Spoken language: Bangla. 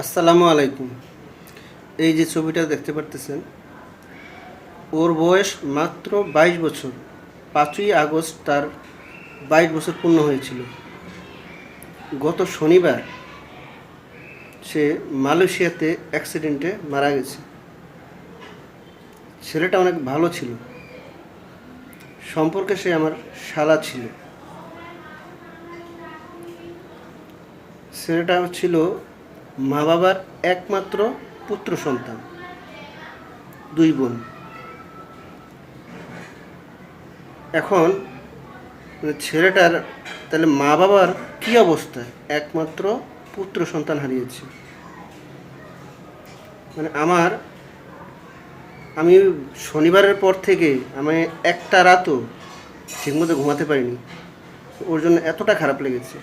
আসসালামু আলাইকুম। এই যে ছবিটা দেখতে পারতেছেন, ওর বয়স মাত্র 22 বছর। 5ই আগস্ট তার 22 বছর পূর্ণ হয়েছিল। গত শনিবার সে মালয়েশিয়াতে অ্যাক্সিডেন্টে মারা গেছে। ছেলেটা অনেক ভালো ছিল, সম্পর্কে সে আমার শালা ছিল। ছেলেটা ছিল মা বাবার একমাত্র পুত্র সন্তান, 2 বোন। এখন ছেলেটার তাহলে মা বাবার কী অবস্থা, একমাত্র পুত্র সন্তান হারিয়েছে। মানে আমি শনিবারের পর থেকে আমি একটা রাতও ঠিকমতো ঘুমাতে পারিনি। ওর জন্য এতটা খারাপ লেগেছে।